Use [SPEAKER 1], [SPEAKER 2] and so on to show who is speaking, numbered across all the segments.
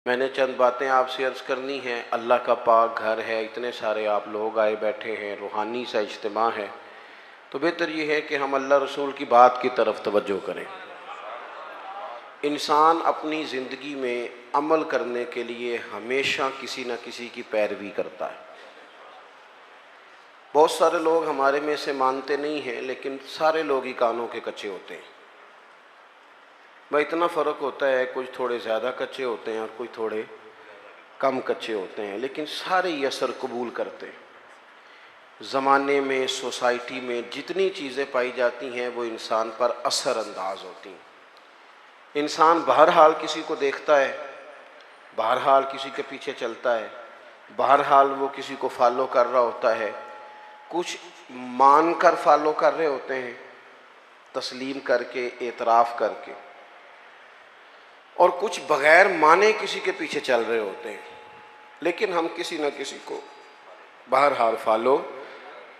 [SPEAKER 1] मैंने चंद बातें आपसे अर्ज़ करनी हैं। अल्लाह का पाक घर है, इतने सारे आप लोग आए बैठे हैं, रूहानी सा इज्तिमा है, तो बेहतर ये है कि हम अल्लाह रसूल की बात की तरफ तवज्जो करें। इंसान अपनी ज़िंदगी में अमल करने के लिए हमेशा किसी न किसी की पैरवी करता है। बहुत सारे लोग हमारे में से मानते नहीं हैं, लेकिन सारे लोग ही कानों के कच्चे होते हैं। भाई इतना फ़र्क होता है, कुछ थोड़े ज़्यादा कच्चे होते हैं और कुछ थोड़े कम कच्चे होते हैं, लेकिन सारे ही असर कबूल करते हैं। ज़माने में, सोसाइटी में जितनी चीज़ें पाई जाती हैं वो इंसान पर असर अंदाज होती हैं। इंसान बहरहाल किसी को देखता है, बहरहाल किसी के पीछे चलता है, बहरहाल वो किसी को फॉलो कर रहा होता है। कुछ मान कर फॉलो कर रहे होते हैं, तस्लीम करके, एतराफ़ करके, और कुछ बग़ैर माने किसी के पीछे चल रहे होते हैं। लेकिन हम किसी न किसी को बहरहाल फॉलो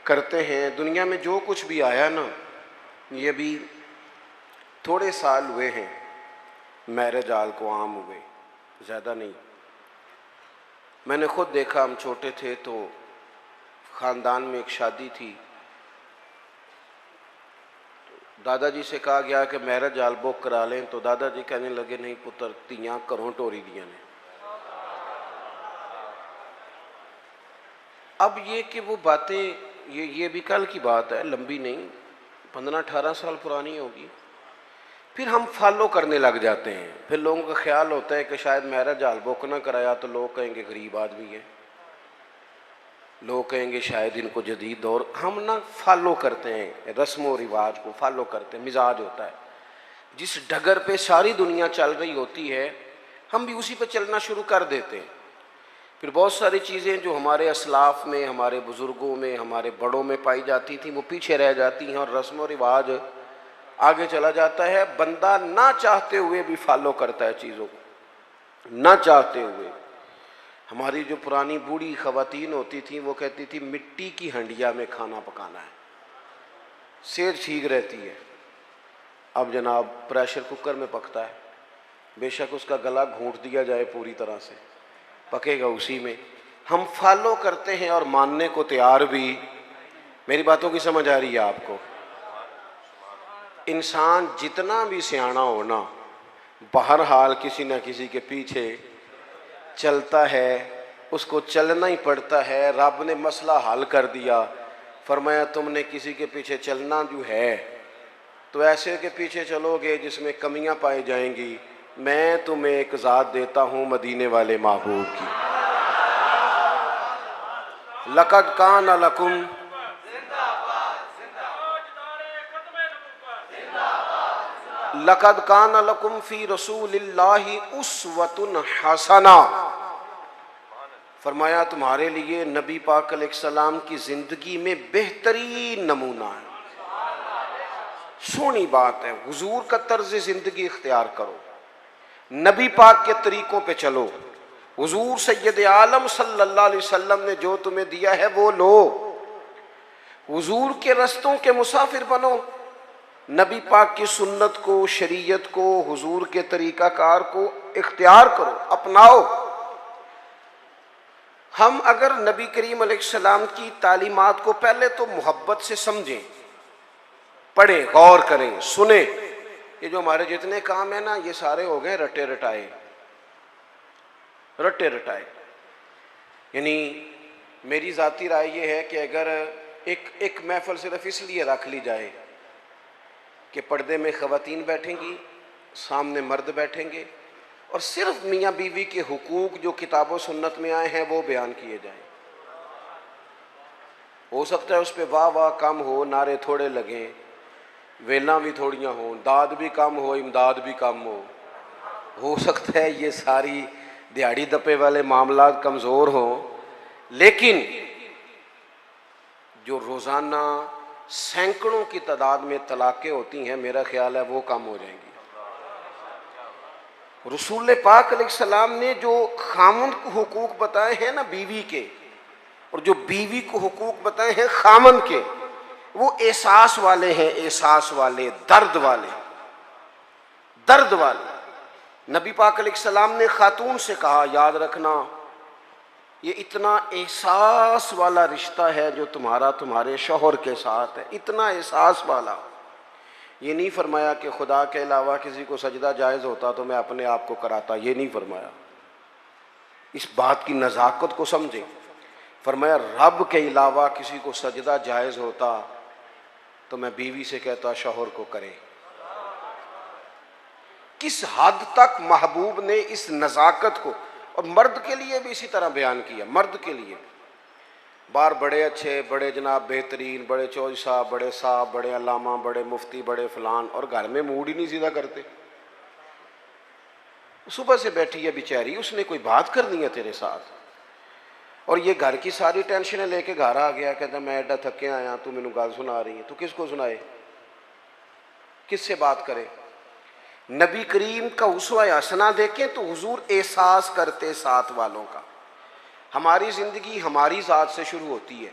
[SPEAKER 1] करते हैं। दुनिया में जो कुछ भी आया ना, ये भी थोड़े साल हुए हैं मैरिज हाल को आम हुए, ज़्यादा नहीं। मैंने ख़ुद देखा, हम छोटे थे तो ख़ानदान में एक शादी थी, दादाजी से कहा गया कि मैरिज हाल बुक करा लें, तो दादाजी कहने लगे नहीं पुत्र, तियां घरों टोरी दियां ने। अब ये कि वो बातें, ये भी कल की बात है, लंबी नहीं, 15-18 साल पुरानी होगी। फिर हम फॉलो करने लग जाते हैं। फिर लोगों का ख्याल होता है कि शायद मैरिज हाल बुक ना कराया तो लोग कहेंगे गरीब आदमी है, लोग कहेंगे शायद इनको जदीद दौर। हम ना फॉलो करते हैं, रस्म व रिवाज को फॉलो करते हैं। मिजाज होता है, जिस डगर पे सारी दुनिया चल रही होती है हम भी उसी पे चलना शुरू कर देते हैं। फिर बहुत सारी चीज़ें जो हमारे असलाफ में, हमारे बुज़ुर्गों में, हमारे बड़ों में पाई जाती थी वो पीछे रह जाती हैं और रस्म व रिवाज आगे चला जाता है। बंदा ना चाहते हुए भी फॉलो करता है चीज़ों को, ना चाहते हुए। हमारी जो पुरानी बूढ़ी ख़वातीन होती थी वो कहती थी मिट्टी की हंडिया में खाना पकाना है, सेहत ठीक रहती है। अब जनाब प्रेशर कुकर में पकता है, बेशक उसका गला घूंट दिया जाए पूरी तरह से, पकेगा उसी में। हम फॉलो करते हैं और मानने को तैयार भी। मेरी बातों की समझ आ रही है आपको? इंसान जितना भी सियाना हो ना, बहरहाल किसी न किसी के पीछे चलता है, उसको चलना ही पड़ता है। रब ने मसला हल कर दिया, फरमाया तुमने किसी के पीछे चलना जो है तो ऐसे के पीछे चलोगे जिसमें कमियां पाई जाएंगी। मैं तुम्हें एक ज़ात देता हूँ मदीने वाले महबूब की। लक़द कान लकुम लक़द कान लकुम फ़ी रसूलिल्लाहि उस्वतुन हसना। फरमाया तुम्हारे लिए नबी पाक अलैहिस्सलाम की ज़िंदगी में बेहतरीन नमूना है। सोनी बात है, हुजूर का तर्ज ज़िंदगी इख्तियार करो, नबी पाक के तरीक़ों पे चलो। हुजूर सैयद आलम सल्लल्लाहु अलैहि वसल्लम ने जो तुम्हें दिया है वो लो, हुजूर के रस्तों के मुसाफिर बनो। नबी पाक की सुन्नत को, शरीयत को, हुजूर के तरीक़ाकार को इख्तियार करो, अपनाओ। हम अगर नबी करीम अलैहिस्सलाम की तालीमात को पहले तो मोहब्बत से समझें, पढ़ें, गौर करें, सुने। ये जो हमारे जितने काम है ना, ये सारे हो गए रटे रटाए, रटे रटाए। यानी मेरी ज़ाती राय ये है कि अगर एक महफिल सिर्फ इसलिए रख ली जाए कि पर्दे में ख़वातीन बैठेंगी, सामने मर्द बैठेंगे और सिर्फ मियाँ बीवी के हुकूक जो किताब व सुन्नत में आए हैं वो बयान किए जाएं। हो सकता है उस पर वाह वाह कम हो, नारे थोड़े लगें, वेला भी थोड़ियाँ हों, दाद भी कम हो, इमदाद भी कम हो सकता है ये सारी दिहाड़ी दपे वाले मामलात कमज़ोर हों, लेकिन जो रोज़ाना सैकड़ों की तादाद में तलाक़ें होती हैं, मेरा ख्याल है वो कम हो जाएंगी। रसूल पाक अलैहिस्सलाम ने जो खामन को हुकूक बताए हैं ना बीवी के, और जो बीवी को हुकूक बताए हैं खामन के, वो एहसास वाले हैं, एहसास वाले, दर्द वाले, दर्द वाले। नबी पाक अलैहिस्सलाम ने खातून से कहा, याद रखना ये इतना एहसास वाला रिश्ता है जो तुम्हारा तुम्हारे शौहर के साथ है, इतना एहसास वाला। ये नहीं फरमाया कि खुदा के अलावा किसी को सजदा जायज़ होता तो मैं अपने आप को कराता, ये नहीं फरमाया। इस बात की नज़ाकत को समझे। फरमाया रब के अलावा किसी को सजदा जायज़ होता तो मैं बीवी से कहता शौहर को करे। किस हद तक महबूब ने इस नज़ाकत को, और मर्द के लिए भी इसी तरह बयान किया। मर्द के लिए बाहर बड़े अच्छे, बड़े जनाब बेहतरीन, बड़े चौधरी साहब, बड़े साहब, बड़े अल्लामा, बड़े मुफ्ती, बड़े फलान, और घर में मूड ही नहीं सीधा करते। सुबह से बैठी है बेचारी, उसने कोई बात करनी है तेरे साथ, और ये घर की सारी टेंशनें लेके घर आ गया, कहता मैं एडा थके आया, तू मैनू गल सुना रही है। तू किसको सुनाए, किससे बात करे। नबी करीम का उसवा हसना देखें तो हुजूर एहसास करते साथ वालों का। हमारी ज़िंदगी हमारी ज़ात से शुरू होती है।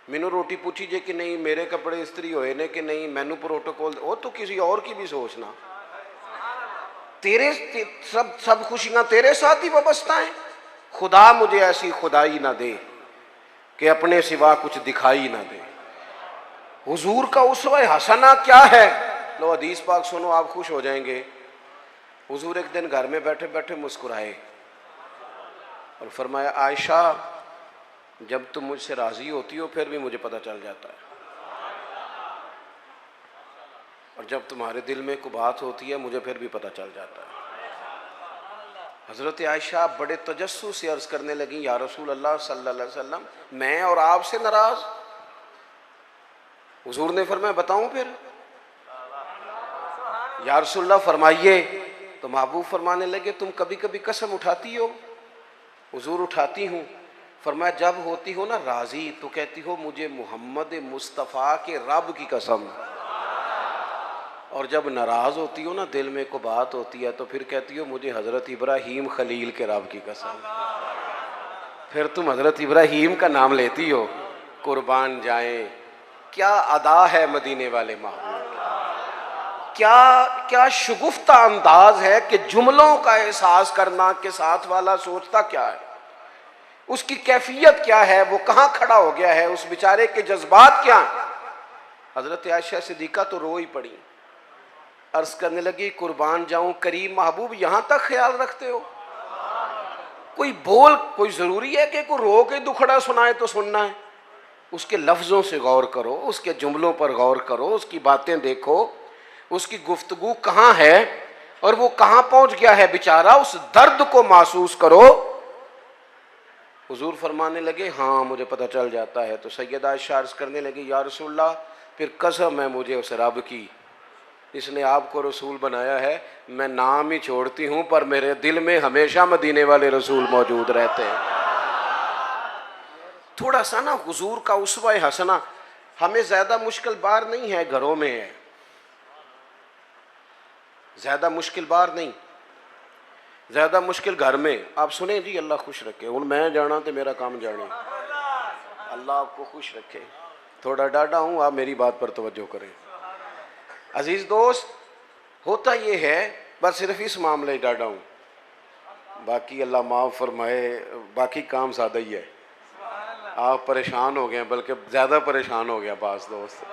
[SPEAKER 1] मैनू रोटी पूछी जे कि नहीं, मेरे कपड़े इस्त्री होए ने कि नहीं, मैनू प्रोटोकॉल, वो तो किसी और की भी सोचना। तेरे सब खुशियाँ तेरे साथ ही वाबस्ता हैं। खुदा मुझे ऐसी खुदाई ना दे कि अपने सिवा कुछ दिखाई ना दे। हुजूर का उसवा हसना क्या है? लो हदीस पाक सुनो, आप खुश हो जाएंगे। हुजूर एक दिन घर में बैठे बैठे मुस्कुराए और फरमाया, आयशा जब तुम मुझसे राजी होती हो फिर भी मुझे पता चल जाता है, और जब तुम्हारे दिल में कोई बात होती है मुझे फिर भी पता चल जाता है। हज़रत आयशा बड़े तजस्सुस से अर्ज़ करने लगी, या रसूल अल्लाह सल्लल्लाहु अलैहि वसल्लम, मैं और आपसे नाराज़। हुजूर ने फरमाया, बताऊं फिर? या रसूलल्लाह फरमाइए। तो महबूब फरमाने लगे, तुम कभी कभी कसम उठाती हो? हुजूर उठाती हूँ। फरमाया, जब होती हो ना राज़ी तो कहती हो मुझे मोहम्मद मुस्तफ़ा के रब की कसम, और जब नाराज़ होती हो ना, दिल में को बात होती है, तो फिर कहती हो मुझे हज़रत इब्राहीम खलील के रब की कसम। फिर तुम हज़रत इब्राहीम का नाम लेती हो। कुर्बान जाए, क्या अदा है मदीने वाले महबूब, क्या क्या शुगुफ्ता अंदाज है कि जुमलों का एहसास करना के साथ वाला सोचता क्या है, उसकी कैफियत क्या है, वो कहाँ खड़ा हो गया है, उस बेचारे के जज्बात क्या हैं। हज़रत आयशा सिद्दीक़ा तो रो ही पड़ी, अर्ज करने लगी, कुर्बान जाऊं करीम महबूब यहाँ तक ख्याल रखते हो? कोई बोल, कोई ज़रूरी है कि कोई रो के दुखड़ा सुनाए तो सुनना है? उसके लफ्ज़ों से गौर करो, उसके जुमलों पर गौर करो, उसकी बातें देखो, उसकी गुफ्तगू कहाँ है और वो कहाँ पहुँच गया है बेचारा, उस दर्द को महसूस करो। हुजूर फरमाने लगे, हाँ मुझे पता चल जाता है। तो सैयदा आयशा अर्ज़ करने लगी, या रसूलल्लाह फिर कसम है मुझे उस रब की, इसने आपको रसूल बनाया है, मैं नाम ही छोड़ती हूँ पर मेरे दिल में हमेशा मदीने वाले रसूल मौजूद रहते हैं। थोड़ा सा ना हुजूर का उसवा हसना, हमें ज़्यादा मुश्किल बार नहीं है, घरों में है। ज़्यादा मुश्किल बार नहीं, ज़्यादा मुश्किल घर में। आप सुने जी, अल्लाह खुश रखे। हूँ मैं जाना तो मेरा काम जाने, अल्लाह आपको खुश रखे। थोड़ा डाटा हूँ, आप मेरी बात पर तवज्जो करें। अजीज़ दोस्त, होता ये है, बस सिर्फ इस मामले ही डाटा हूँ, बाकी अल्लाह माफ़ फरमाए, बाकी काम सादा ही है। आप परेशान हो गए, बल्कि ज़्यादा परेशान हो गया बास दोस्त,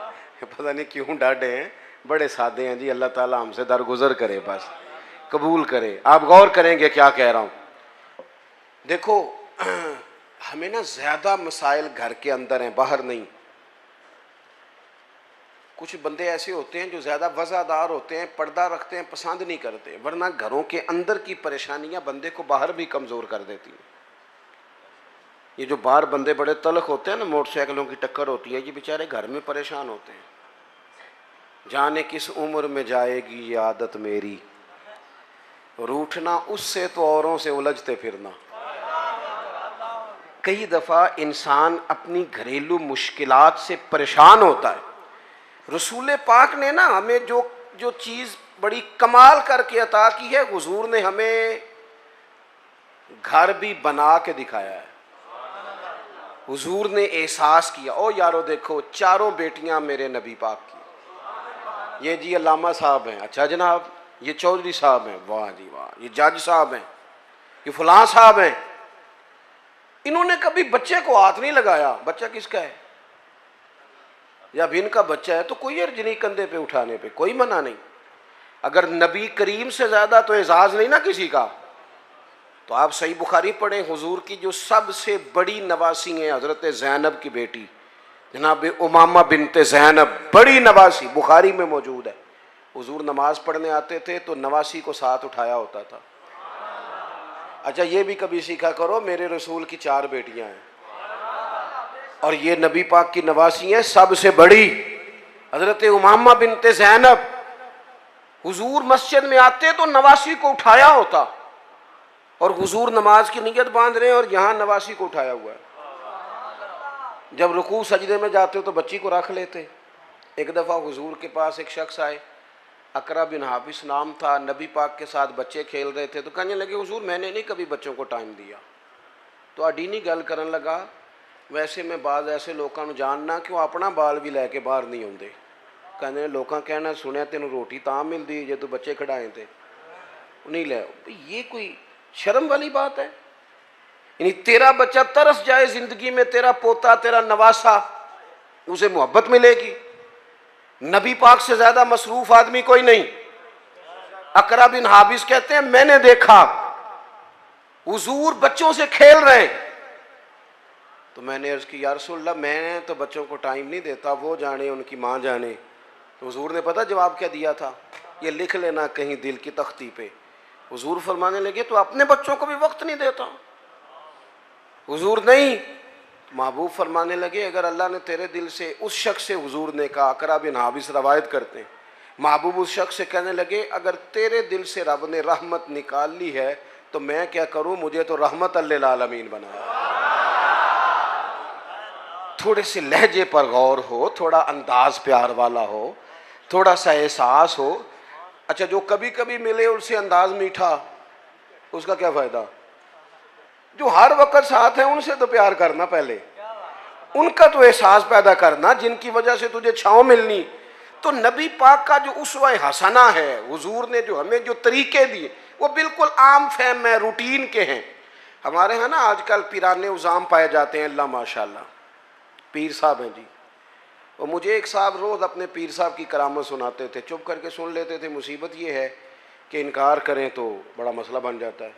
[SPEAKER 1] पता नहीं क्यों डांटे हैं, बड़े सादे हैं जी। अल्लाह ताला हमसे दरगुजर करे, बस कबूल करे। आप गौर करेंगे क्या कह रहा हूँ। देखो हमें ना ज़्यादा मसाइल घर के अंदर हैं, बाहर नहीं। कुछ बंदे ऐसे होते हैं जो ज़्यादा वज़ादार होते हैं, पर्दा रखते हैं, पसंद नहीं करते, वरना घरों के अंदर की परेशानियां बंदे को बाहर भी कमज़ोर कर देती हैं। ये जो बाहर बंदे बड़े तलख होते हैं ना, मोटरसाइकिलों की टक्कर होती है, ये बेचारे घर में परेशान होते हैं। जाने किस उम्र में जाएगी ये आदत मेरी, रूठना उससे तो औरों से उलझते फिरना। कई दफ़ा इंसान अपनी घरेलू मुश्किलात से परेशान होता है। रसूल पाक ने ना हमें जो जो चीज़ बड़ी कमाल करके अता की है, हुजूर ने हमें घर भी बना के दिखाया है। हुजूर ने एहसास किया, ओ यारो देखो चारों बेटियां मेरे नबी पाक की, ये जी अल्लामा साहब हैं, अच्छा जनाब ये चौधरी साहब हैं, वाह जी वाह, ये जज साहब हैं, ये फलां साहब हैं। इन्होंने कभी बच्चे को हाथ नहीं लगाया। बच्चा किसका है? या भी इनका बच्चा है तो कोई अर्ज नहीं कंधे पे उठाने पे, कोई मना नहीं। अगर नबी करीम से ज्यादा तो एजाज नहीं ना किसी का। तो आप सही बुखारी पढ़ें, हुजूर की जो सबसे बड़ी नवासी है हजरत ज़ैनब की बेटी जनाब उमामा बिनते ज़ैनब, बड़ी नवासी, बुखारी में मौजूद है। हुजूर नमाज पढ़ने आते थे तो नवासी को साथ उठाया होता था। अच्छा ये भी कभी सीखा करो, मेरे रसूल की 4 बेटियां हैं और ये नबी पाक की नवासी हैं सबसे बड़ी हजरत उमामा बिनते ज़ैनब। हुजूर मस्जिद में आते तो नवासी को उठाया होता और हुजूर नमाज की नियत बांध रहे हैं और यहाँ नवासी को उठाया हुआ है। जब रुकू सजदे में जाते तो बच्ची को रख लेते। एक दफ़ा हुजूर के पास एक शख्स आए, अकरा बिन हाबिस नाम था, नबी पाक के साथ बच्चे खेल रहे थे। तो कहने लगे हुजूर मैंने नहीं कभी बच्चों को टाइम दिया। तो अडीनी गल करन लगा, वैसे मैं बाज़ ऐसे लोगों को जानना कि वह अपना बाल भी लैके बाहर नहीं आते। कहने लोग कहना सुनिया तेन रोटी तां मिलती जे तू बच्चे खड़ाए थे नहीं ले। ये कोई शर्म वाली बात है? यानी तेरा बच्चा तरस जाए जिंदगी में, तेरा पोता तेरा नवासा, उसे मोहब्बत मिलेगी। नबी पाक से ज्यादा मसरूफ आदमी कोई नहीं। अकरा बिन हाबिस कहते हैं मैंने देखा हुजूर बच्चों से खेल रहे। तो मैंने अर्ज की या रसूलल्लाह मैं तो बच्चों को टाइम नहीं देता, वो जाने उनकी माँ जाने। तो हुजूर ने पता जवाब क्या दिया था? ये लिख लेना कहीं दिल की तख्ती पे। हुजूर फरमाने लगे तो अपने बच्चों को भी वक्त नहीं देता? हुजूर नहीं। महबूब फरमाने लगे अगर अल्लाह ने तेरे दिल से, उस शख्स से हुजूर ने कहा, अकरा बिन हाबिस रवायत करते हैं, महबूब उस शख्स से कहने लगे अगर तेरे दिल से रब ने रहमत निकाल ली है तो मैं क्या करूं, मुझे तो रहमत अल्लिल आलमीन बनाया। थोड़े से लहजे पर गौर हो, थोड़ा अंदाज प्यार वाला हो, थोड़ा सा एहसास हो। अच्छा जो कभी कभी मिले उनसे अंदाज मीठा, उसका क्या फायदा? जो हर वक्त साथ है उनसे तो प्यार करना, पहले उनका तो एहसास पैदा करना जिनकी वजह से तुझे छांव मिलनी। तो नबी पाक का जो उसवा हसना है, हुजूर ने जो हमें जो तरीके दिए वो बिल्कुल आम फहम है, रूटीन के हैं। हमारे यहाँ ना आजकल पीराने उजाम पाए जाते हैं, अल्लाह माशाल्लाह पीर साहब हैं जी। और मुझे एक साहब रोज़ अपने पीर साहब की करामत सुनाते थे, चुप करके सुन लेते थे। मुसीबत ये है कि इनकार करें तो बड़ा मसला बन जाता है।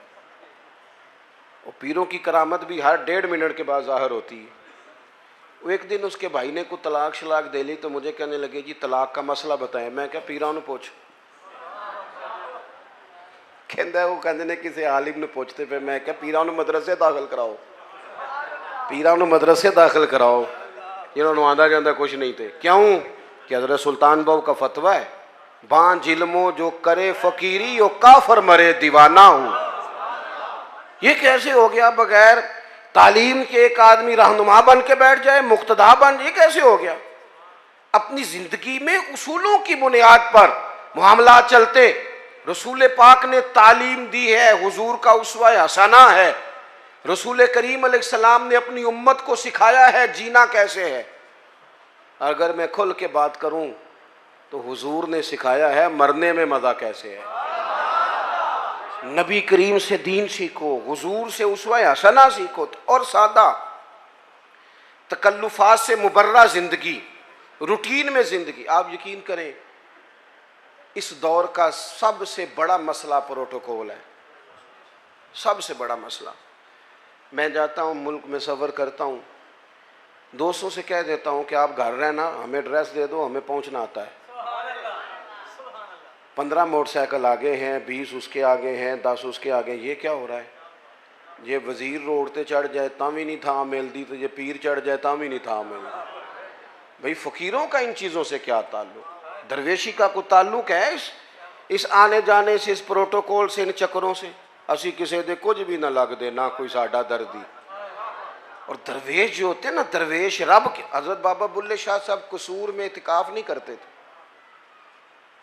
[SPEAKER 1] और पीरों की करामत भी हर 1.5 मिनट के बाद ज़ाहिर होती है। वो एक दिन उसके भाई ने को तलाक शलाक दे ली तो मुझे कहने लगे जी तलाक का मसला बताएं। मैं क्या पीरा ने पूछ, कहता वो कहते ने किसी आलिम ने पूछते पे। मैं क्या पीरा ने मदरसे दाखिल कराओ, पीरा ने मदरसे दाखिल कराओ, जिन्होंने आंदा जाता कुछ नहीं थे। क्यों कि हज़रत सुल्तान बाबू का फतवा है, बां जिल्मो जो करे फकीरी यो काफर मरे दीवाना हूँ। ये कैसे हो गया? बगैर तालीम के एक आदमी रहनुमा बन के बैठ जाए, मुक्तदा बन, ये कैसे हो गया? अपनी जिंदगी में उसूलों की बुनियाद पर मामला चलते। रसूल पाक ने तालीम दी है, हुजूर का उसवा हसना है। रसूल करीम अलैहिस्सलाम ने अपनी उम्मत को सिखाया है जीना कैसे है। अगर मैं खुल के बात करूं तो हुजूर ने सिखाया है मरने में मज़ा कैसे है। नबी करीम से दीन सीखो, हुजूर से उसवा हसना सीखो और सादा तकल्लुफात से मुबर्रा ज़िंदगी, रूटीन में ज़िंदगी। आप यकीन करें इस दौर का सबसे बड़ा मसला प्रोटोकॉल है, सबसे बड़ा मसला। मैं जाता हूँ मुल्क में सफ़र करता हूँ, दोस्तों से कह देता हूँ कि आप घर रहना, हमें एड्रेस दे दो, हमें पहुँचना आता है। 15 मोटरसाइकिल आगे हैं, 20 उसके आगे हैं, 10 उसके आगे। ये क्या हो रहा है? ये वज़ीर रोड पे चढ़ जाए ता भी नहीं था मिलती, तो ये पीर चढ़ जाए ता भी नहीं था मिलती। भाई फ़कीरों का इन चीज़ों से क्या ताल्लुक? दरवेशी का कोई ताल्लुक है इस आने जाने से, इस प्रोटोकॉल से, इन चक्करों से? असी किसी दे कुछ भी ना लगते, ना कोई साडा दर्दी। और दरवेश जो होते हैं ना, दरवेश रब के, हज़रत बाबा बुल्ले शाह साहब कसूर में इतिकाफ़ नहीं करते थे।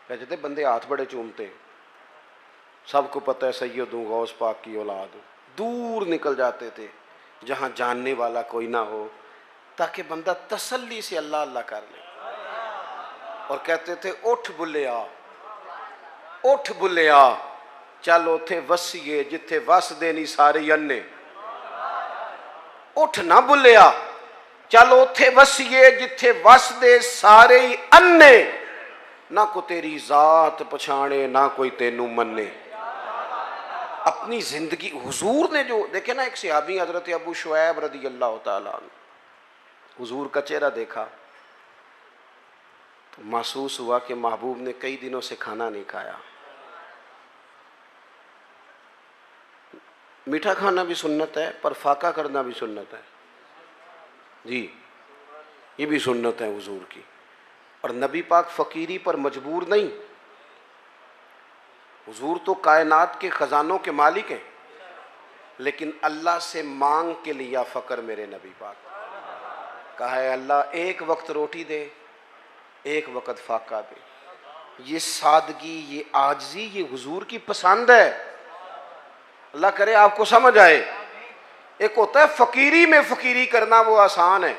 [SPEAKER 1] कहते थे बंदे हाथ बड़े चूमते, सबको पता है सैयद हूँ, गौस पाक की औलाद हूँ। दूर निकल जाते थे जहाँ जानने वाला कोई ना हो, ताकि बंदा तसल्ली से अल्लाह अल्लाह कर ले। और कहते थे उठ बुल्ले आ, उठ बुलिया चल उथे वसीए जिथे वसदे नहीं सारे अन्ने। उठ ना बुलिया चल उथे वसीए जिथे वसदे सारे ही अन्ने। ना को तेरी जात पछाणे ना कोई तेनू मन्ने। अपनी जिंदगी हुजूर ने जो देखे ना, एक सहाबी हजरत अबू शुएब रदी अल्लाह ताला अन्हु, हुजूर का चेहरा देखा तो महसूस हुआ कि महबूब ने कई दिनों से खाना नहीं खाया। मीठा खाना भी सुन्नत है, पर फाका करना भी सुन्नत है जी, ये भी सुन्नत है हुजूर की। और नबी पाक फ़कीरी पर मजबूर नहीं। हुजूर तो कायनात के ख़जानों के मालिक हैं, लेकिन अल्लाह से मांग के लिया फ़क्र मेरे नबी पाक। कहा है अल्लाह एक वक्त रोटी दे, एक वक्त फाका दे। ये सादगी, ये आजिज़ी, ये हुजूर की पसंद है। अल्लाह करे आपको समझ आए। एक होता है फ़कीरी में फ़कीरी करना, वो आसान है।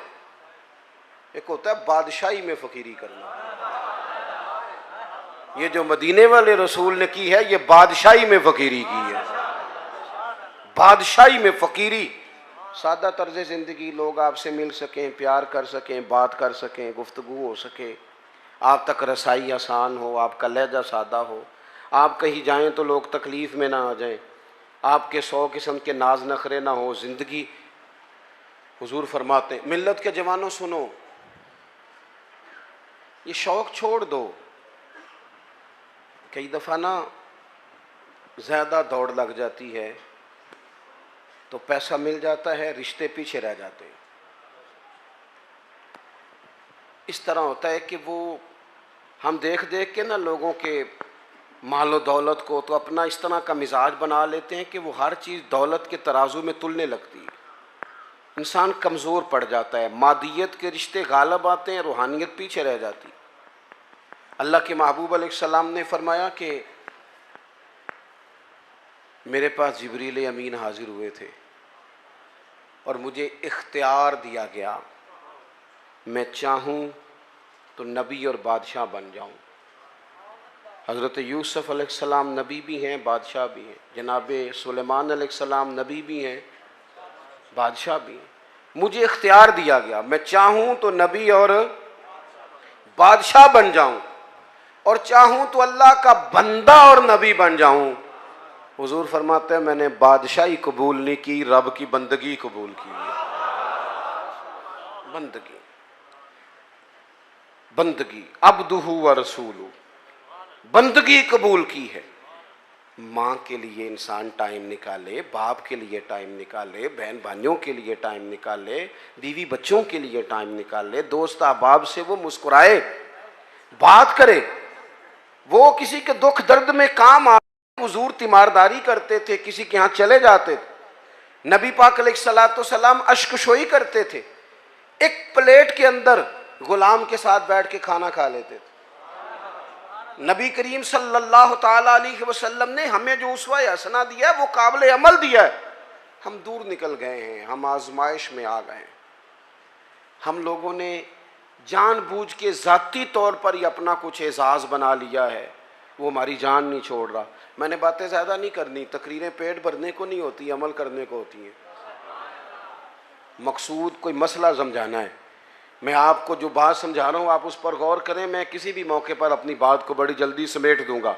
[SPEAKER 1] एक होता है बादशाही में फ़कीरी करना। ये जो मदीने वाले रसूल ने की है, ये बादशाही में फ़कीरी की है। बादशाही में फ़कीरी, सादा तर्ज ज़िंदगी, लोग आपसे मिल सकें, प्यार कर सकें, बात कर सकें, गुफ्तगू हो सके, आप तक रसाई आसान हो, आपका लहजा सादा हो, आप कहीं जाएं तो लोग तकलीफ़ में ना आ जाएं, आपके 100 किस्म के नाज नखरे ना हो ज़िंदगी। हुजूर फरमाते हैं मिल्लत के जवानों सुनो, ये शौक़ छोड़ दो। कई दफ़ा ना ज़्यादा दौड़ लग जाती है तो पैसा मिल जाता है, रिश्ते पीछे रह जाते हैं। इस तरह होता है कि वो हम देख देख के ना लोगों के मालो दौलत को तो अपना इस तरह का मिजाज बना लेते हैं कि वो हर चीज़ दौलत के तराजू में तुलने लगती है। इंसान कमज़ोर पड़ जाता है, मादियत के रिश्ते गालब आते हैं, रूहानियत पीछे रह जाती है। अल्लाह के महबूब अलैहिस्सलाम ने फरमाया कि मेरे पास जिब्रील अमीन हाजिर हुए थे और मुझे इख्तियार दिया गया, मैं चाहूँ तो नबी और बादशाह बन जाऊँ। हज़रत यूसुफ़ अलैहिस्सलाम नबी भी हैं, बादशाह भी हैं। जनाब सुलेमान अलैहिस्सलाम नबी भी हैं, बादशाह भी हैं। मुझे इख्तियार दिया गया, मैं चाहूँ तो नबी और बादशाह बन जाऊँ, और चाहूँ तो अल्लाह का बंदा और नबी बन जाऊँ। हुजूर फरमाते हैं मैंने बादशाही कबूल नहीं की, रब की बंदगी कबूल की है। बंदगी, बंदगी, अब्दुहु व रसूलु, बंदगी कबूल की है। माँ के लिए इंसान टाइम निकाले, बाप के लिए टाइम निकाले, बहन भाइयों के लिए टाइम निकाले, बीवी बच्चों के लिए टाइम निकाले, दोस्त अहबाब से वो मुस्कुराए, बात करे, वो किसी के दुख दर्द में काम आ। हुजूर तीमारदारी करते थे, किसी के यहाँ चले जाते थे, नबी पाक अलैहिस्सलाम अश्कशोई करते थे, एक प्लेट के अंदर गुलाम के साथ बैठ के खाना खा लेते थे। नबी करीम सल्लल्लाहु ताला अलैहि वसल्लम ने हमें जो उसवा हसना दिया है वो काबिल अमल दिया है। हम दूर निकल गए हैं, हम आजमाइश में आ गए हैं। हम लोगों ने जानबूझ के ज़ाती तौर पर ही अपना कुछ एजाज़ बना लिया है, वो हमारी जान नहीं छोड़ रहा। मैंने बातें ज़्यादा नहीं करनी, तकरीरें पेट भरने को नहीं होती, अमल करने को होती हैं। मकसूद कोई मसला समझाना है। मैं आपको जो बात समझा रहा हूँ आप उस पर गौर करें। मैं किसी भी मौके पर अपनी बात को बड़ी जल्दी समेट दूंगा।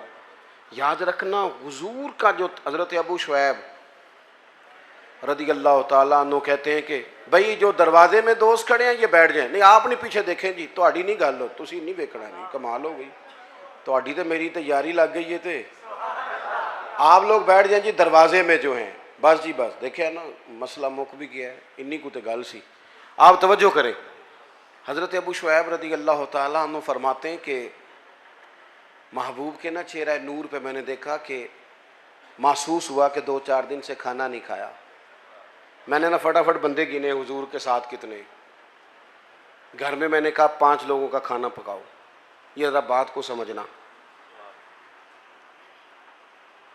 [SPEAKER 1] याद रखना, हुजूर का जो हज़रत अबू शुएब रदी अल्लाह ताला अन्हु कहते हैं कि भाई जो दरवाजे में दोस्त खड़े हैं ये बैठ जाएं। नहीं आप नहीं पीछे देखें जी, थोड़ी नहीं गल, तुसी नहीं वेखना जी, कमाल हो गई, थोड़ी तो मेरी तो यारी लग गई है। तो आप लोग बैठ जाएं जी दरवाजे में जो हैं, बस जी बस, देखे ना मसला मुक भी गया है, इन्नी को तो गल सी। आप तवज्जो करें। हज़रत अबू शुएब रदी अल्लाह ताला अन्हु फरमाते हैं कि महबूब के ना चेहरा नूर पे मैंने देखा कि महसूस हुआ कि 2-4 दिन से खाना नहीं खाया। मैंने ना फटाफट बंदे गिने हुजूर के साथ कितने, घर में मैंने कहा 5 लोगों का खाना पकाओ। ये ज़रा बात को समझना।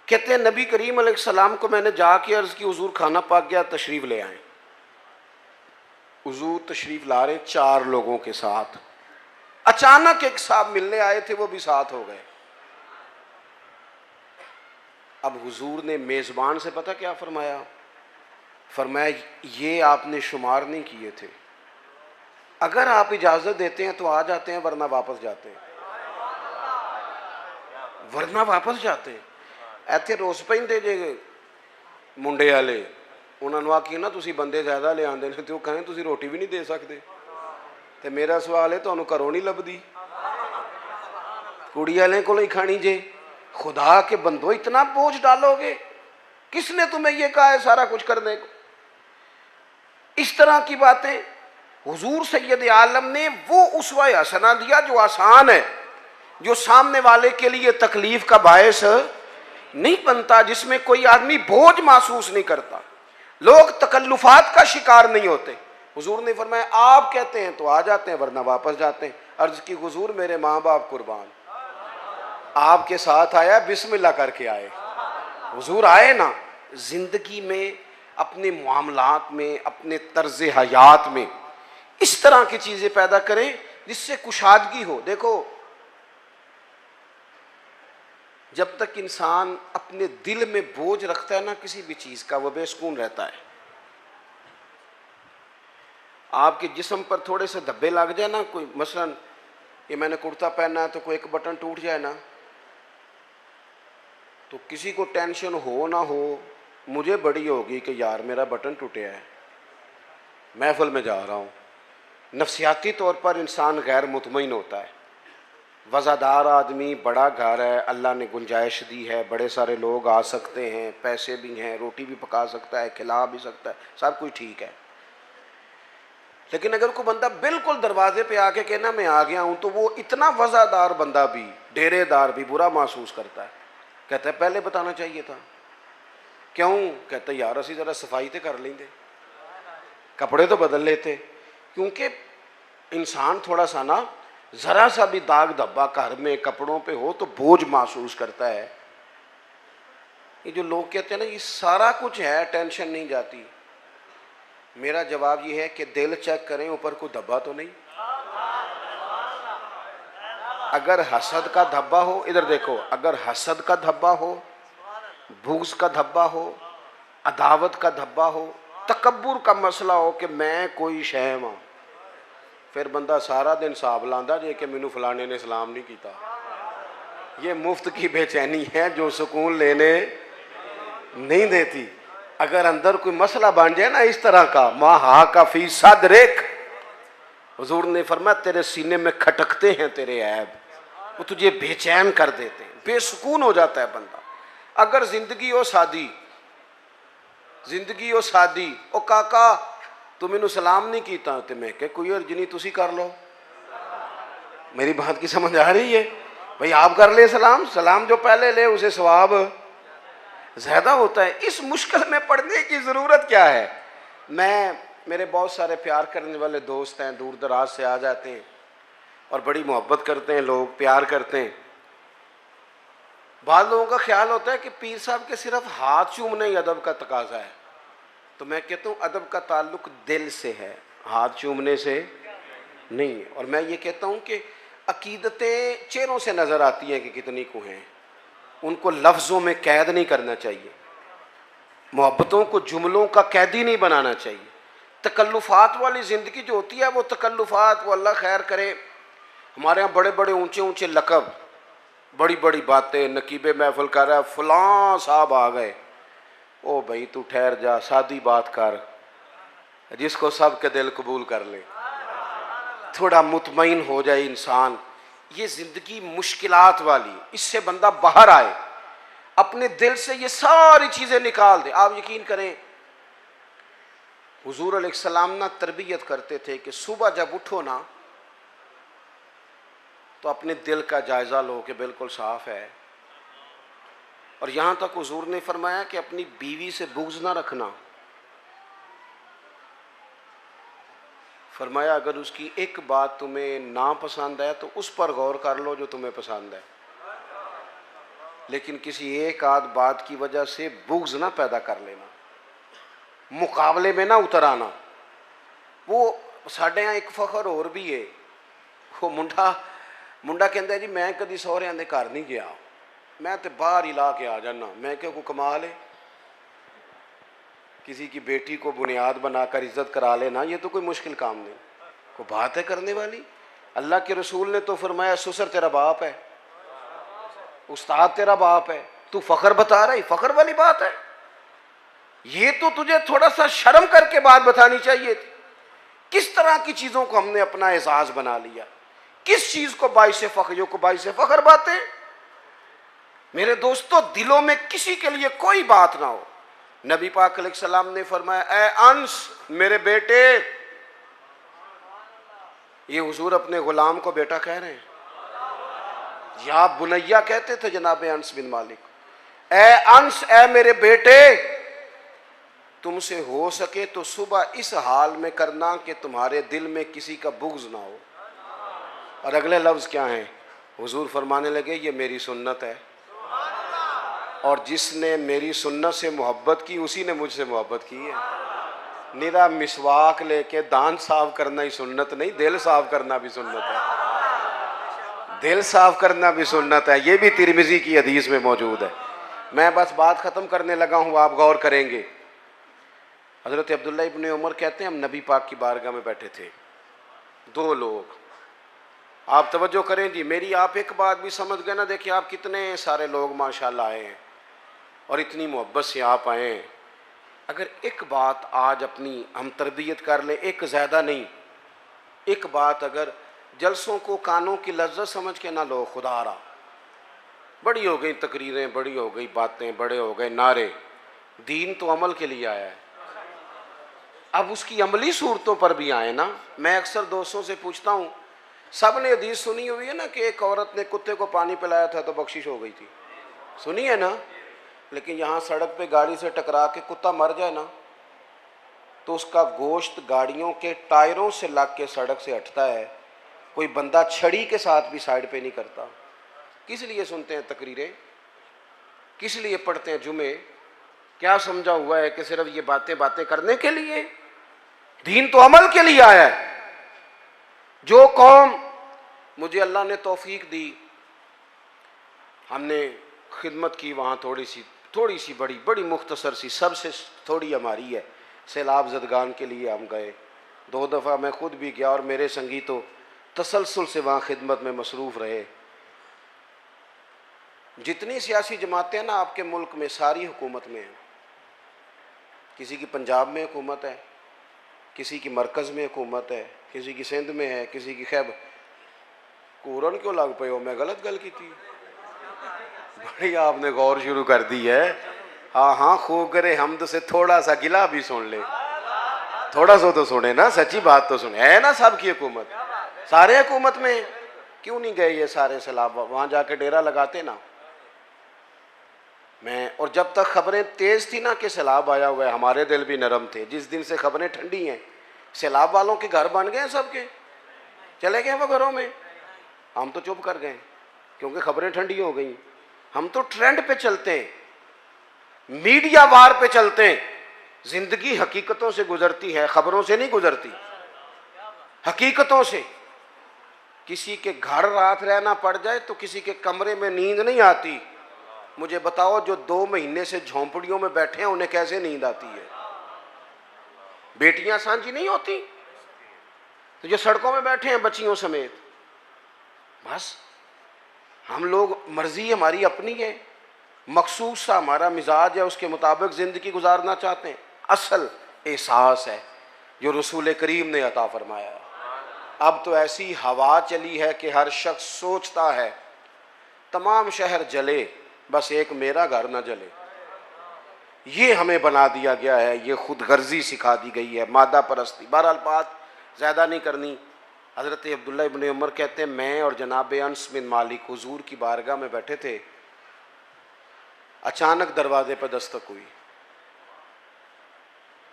[SPEAKER 1] कहते हैं नबी करीम अलैहिस्सलाम को मैंने जाके अर्ज़ की हुजूर खाना पक गया, तशरीफ़ ले आए। हुजूर तशरीफ़ ला रहे 4 लोगों के साथ। अचानक एक साहब मिलने आए थे, वो भी साथ हो गए। अब हुजूर ने मेज़बान से पता क्या फरमाया? फरमाया ये आपने शुमार नहीं किए थे, अगर आप इजाज़त देते हैं तो आ जाते हैं, वरना वापस जाते हैं, वरना वापस जाते हैं। ਇੱਥੇ ਰੋਸ ਪੈਂਦੇ ਜੇ ਮੁੰਡੇ ਵਾਲੇ, ਉਹਨਾਂ ਨੂੰ ਆਖੀ ਨਾ ਤੁਸੀਂ ਬੰਦੇ ਜ਼ਿਆਦਾ ਲਿਆਉਂਦੇ ਨੇ, ਤੇ ਉਹ ਕਹਿੰਦੇ ਤੁਸੀਂ ਰੋਟੀ ਵੀ ਨਹੀਂ ਦੇ ਸਕਦੇ। ਤੇ ਮੇਰਾ ਸਵਾਲ ਹੈ, ਤੁਹਾਨੂੰ ਘਰੋਂ ਨਹੀਂ ਲੱਭਦੀ, कुड़ी वाले को ही खानी जे? खुदा के बंदो, इतना बोझ डालोगे? किसने तुम्हें ये कहा है सारा कुछ करने को? इस तरह की बातें हुजूर सैयद आलम ने वो उसवा हसना दिया जो आसान है, जो सामने वाले के लिए तकलीफ का बायस नहीं बनता, जिसमें कोई आदमी बोझ महसूस नहीं करता, लोग तकल्लुफात का शिकार नहीं होते। हुजूर ने फरमाया आप कहते हैं तो आ जाते हैं, वरना वापस जाते हैं। अर्ज की हुजूर मेरे माँ बाप कुर्बान, आपके साथ आया, बिस्मिल्लाह करके आए। हुजूर आए ना, जिंदगी में, अपने मामलात में, अपने तर्ज हयात में इस तरह की चीज़ें पैदा करें जिससे कुशादगी हो। देखो, जब तक इंसान अपने दिल में बोझ रखता है ना किसी भी चीज़ का, वह बेसुकून रहता है। आपके जिस्म पर थोड़े से धब्बे लग जाए ना, कोई मसलन ये मैंने कुर्ता पहना है तो कोई एक बटन टूट जाए ना, तो किसी को टेंशन हो ना हो, मुझे बड़ी होगी कि यार मेरा बटन टूटा है, महफिल में जा रहा हूँ। नफ्सियाती तौर पर इंसान गैर मुतमईन होता है। वज़ादार आदमी, बड़ा घर है, अल्लाह ने गुंजाइश दी है, बड़े सारे लोग आ सकते हैं, पैसे भी हैं, रोटी भी पका सकता है, खिला भी सकता है, सब कुछ ठीक है। लेकिन अगर कोई बंदा बिल्कुल दरवाजे पे आके कहना मैं आ गया हूँ, तो वो इतना वज़ादार बंदा भी, डेरेदार भी बुरा महसूस करता है। कहता है पहले बताना चाहिए था। क्यों? कहता है यार असी ज़रा सफाई तो कर लेंगे, कपड़े तो बदल लेते। क्योंकि इंसान थोड़ा सा ना, ज़रा सा भी दाग धब्बा घर में कपड़ों पे हो तो बोझ महसूस करता है। ये जो लोग कहते हैं ना ये सारा कुछ है, टेंशन नहीं जाती, मेरा जवाब ये है कि दिल चेक करें, ऊपर कोई धब्बा तो नहीं। अगर हसद का धब्बा हो, इधर देखो, अगर हसद का धब्बा हो, बुग़्ज़ का धब्बा हो, अदावत का धब्बा हो, तकब्बुर का मसला हो कि मैं कोई शै हाँ, फिर बंदा सारा दिन हिसाब लांदा जे कि मैनू फलाने ने सलाम नहीं किया। ये मुफ्त की बेचैनी है जो सुकून लेने नहीं देती। अगर अंदर कोई मसला बन जाए ना इस तरह का, माँ हा का फी सदरिक, हुजूर ने फरमाया तेरे सीने में खटकते हैं तेरे ऐब, वो तुझे बेचैन कर देते हैं, बेसुकून हो जाता है बंदा। अगर जिंदगी हो सादी, जिंदगी हो सादी, ओ काका तू मैनू सलाम नहीं किया, तो मैं क्या कोई अर्ज नहीं, तुसी कर लो। मेरी बात की समझ आ रही है? भाई आप कर ले सलाम, सलाम जो पहले ले उसे सवाब ज़्यादा होता है। इस मुश्किल में पड़ने की ज़रूरत क्या है? मेरे बहुत सारे प्यार करने वाले दोस्त हैं, दूर दराज से आ जाते हैं और बड़ी मोहब्बत करते हैं, लोग प्यार करते हैं। बाद लोगों का ख्याल होता है कि पीर साहब के सिर्फ हाथ चूमने ही अदब का तकाजा है। तो मैं कहता हूँ अदब का ताल्लुक दिल से है, हाथ चूमने से नहीं। और मैं ये कहता हूँ कि अकीदतें चेहरों से नज़र आती हैं कि कितनी को हैं, उनको लफ्ज़ों में कैद नहीं करना चाहिए, मोहब्बतों को जुमलों का कैदी नहीं बनाना चाहिए। तकल्लुफ़ात वाली ज़िंदगी जो होती है वो तकल्लुफ़ात, वो अल्लाह खैर करे। हमारे यहाँ बड़े बड़े ऊंचे ऊंचे लक़ब, बड़ी बड़ी बातें, नकीबे महफिल कर रहा है, फ़लाँ साहब आ गए, ओ भाई तू ठहर जा, सादी बात कर, जिसको सब के दिल कबूल कर ले, थोड़ा मुतमईन हो जाए इंसान। ये ज़िंदगी मुश्किलात वाली, इससे बंदा बाहर आए, अपने दिल से ये सारी चीज़ें निकाल दे। आप यकीन करें हुजूर अलैहिस्सलाम ना तरबियत करते थे कि सुबह जब उठो ना तो अपने दिल का जायज़ा लो कि बिल्कुल साफ़ है। और यहाँ तक हुजूर ने फरमाया कि अपनी बीवी से बुग़्ज़ ना रखना। फरमाया अगर उसकी एक बात तुम्हें ना पसंद है तो उस पर गौर कर लो जो तुम्हें पसंद है, लेकिन किसी एक आध बात की वजह से बुग़्ज़ ना पैदा कर लेना, मुकाबले में ना उतर आना। वो साढ़े यहाँ एक फ़ख्र और भी है, वो मुंडा कहता है जी मैं कभी सहुरियां दे घर नहीं गया, मैं तो बाहर ही ला के आ जाना। मैं क्या को कमाल है, किसी की बेटी को बुनियाद बनाकर इज्जत करा लेना, ये तो कोई मुश्किल काम नहीं, कोई बात है करने वाली। अल्लाह के रसूल ने तो फरमाया ससुर तेरा बाप है, उस्ताद तेरा बाप है, तू फख्र बता रही, फख्र वाली बात है। ये तो तुझे थोड़ा सा शर्म करके बात बतानी चाहिए थी। किस तरह की चीजों को हमने अपना एजाज बना लिया, किस चीज को बाइस फख्र को बाइस फख्र बातें। मेरे दोस्तों, दिलों में किसी के लिए कोई बात ना हो। नबी पाक अलैहिस्सलाम ने फरमाया, ए अंस मेरे बेटे, ये हुजूर अपने गुलाम को बेटा कह रहे हैं, या बुनैया कहते थे जनाब अंस बिन मालिक। ए अंस, ए मेरे बेटे, तुमसे हो सके तो सुबह इस हाल में करना कि तुम्हारे दिल में किसी का बुग़्ज़ ना हो। और अगले लफ्ज़ क्या हैं? हुजूर फरमाने लगे, ये मेरी सुन्नत है, और जिसने मेरी सुन्नत से मोहब्बत की उसी ने मुझसे मोहब्बत की है। निरा मिसवाक लेके दांत साफ करना ही सुन्नत नहीं, दिल साफ करना भी सुन्नत है। दिल साफ करना भी सुन्नत है, ये भी तिरमिज़ी की हदीस में मौजूद है। मैं बस बात ख़त्म करने लगा हूँ, आप गौर करेंगे। हज़रत अब्दुल्ला इब्न उमर कहते हैं, हम नबी पाक की बारगाह में बैठे थे, दो लोग। आप तवज्जो करें जी, मेरी आप एक बात भी समझ गए ना। देखिए आप कितने सारे लोग माशाल्लाह आए हैं और इतनी मोहब्बत से आप आए हैं। अगर एक बात आज अपनी हम तरबियत कर लें, एक ज़्यादा नहीं, एक बात अगर जलसों को कानों की लज्जत समझ के ना लो, खुदारा बड़ी हो गई तकरीरें, बड़ी हो गई बातें, बड़े हो गए नारे। दीन तो अमल के लिए आया है, अब उसकी अमली सूरतों पर भी आए ना। मैं अक्सर दोस्तों से पूछता हूँ, सब ने हदीस सुनी हुई है ना कि एक औरत ने कुत्ते को पानी पिलाया था तो बख्शिश हो गई थी, सुनी है ना। लेकिन यहाँ सड़क पे गाड़ी से टकरा के कुत्ता मर जाए ना, तो उसका गोश्त गाड़ियों के टायरों से लग के सड़क से हटता है, कोई बंदा छड़ी के साथ भी साइड पे नहीं करता। किस लिए सुनते हैं तकरीरें, किस लिए पढ़ते हैं जुमे? क्या समझा हुआ है कि सिर्फ ये बातें बातें करने के लिए? दीन तो अमल के लिए आया है। जो कौम, मुझे अल्लाह ने तौफीक दी, हमने खिदमत की वहाँ थोड़ी सी बड़ी मुख्तसर सी, सबसे थोड़ी हमारी है। सैलाब ज़दगान के लिए हम गए, 2 दफ़ा मैं खुद भी गया और मेरे संगी तो तसलसल से वहाँ खिदमत में मसरूफ़ रहे। जितनी सियासी जमातें ना आपके मुल्क में, सारी हुकूमत में हैं। किसी की पंजाब में हुकूमत है, किसी की मरकज़ में हुकूमत है, किसी की सिंध में है, किसी की खैबर। कूरन क्यों लग पे हो? मैं गलत गल की थी? बड़ी आपने गौर शुरू कर दी है। हाँ हाँ, खूब करे हमद से थोड़ा सा गिला भी सुन ले, थोड़ा सा तो सुने ना, सच्ची बात तो सुने। है ना सबकी हुकूमत, सारे हुकूमत में। क्यों नहीं गए ये सारे सैलाब? वहाँ जाके डेरा लगाते ना। और जब तक खबरें तेज़ थी ना कि सैलाब आया हुआ है, हमारे दिल भी नरम थे। जिस दिन से खबरें ठंडी हैं, सैलाब वालों के घर बन गए हैं, सबके चले गए वो घरों में, हम तो चुप कर गए क्योंकि खबरें ठंडी हो गई। हम तो ट्रेंड पे चलते हैं, मीडिया वार पे चलते हैं। जिंदगी हकीकतों से गुजरती है, खबरों से नहीं गुजरती, हकीकतों से। किसी के घर रात रहना पड़ जाए तो किसी के कमरे में नींद नहीं आती। मुझे बताओ, जो 2 महीने से झोंपड़ियों में बैठे हैं उन्हें कैसे नींद आती है? बेटियां सांझी नहीं होती, तो जो सड़कों में बैठे हैं बच्चियों समेत, बस हम लोग, मर्जी हमारी अपनी है, मखसूस सा हमारा मिजाज है, उसके मुताबिक ज़िंदगी गुजारना चाहते हैं। असल एहसास है जो रसूल करीम ने अता फरमाया। अब तो ऐसी हवा चली है कि हर शख्स सोचता है तमाम शहर जले, बस एक मेरा घर ना जले। ये हमें बना दिया गया है, ये खुद गर्जी सिखा दी गई है, मादा परस्ती। बहरहाल बात ज़्यादा नहीं करनी। हज़रत अब्दुल्ला इब्न उमर कहते हैं, मैं और जनाब अनस बिन मालिक हुजूर की बारगाह में बैठे थे। अचानक दरवाजे पर दस्तक हुई।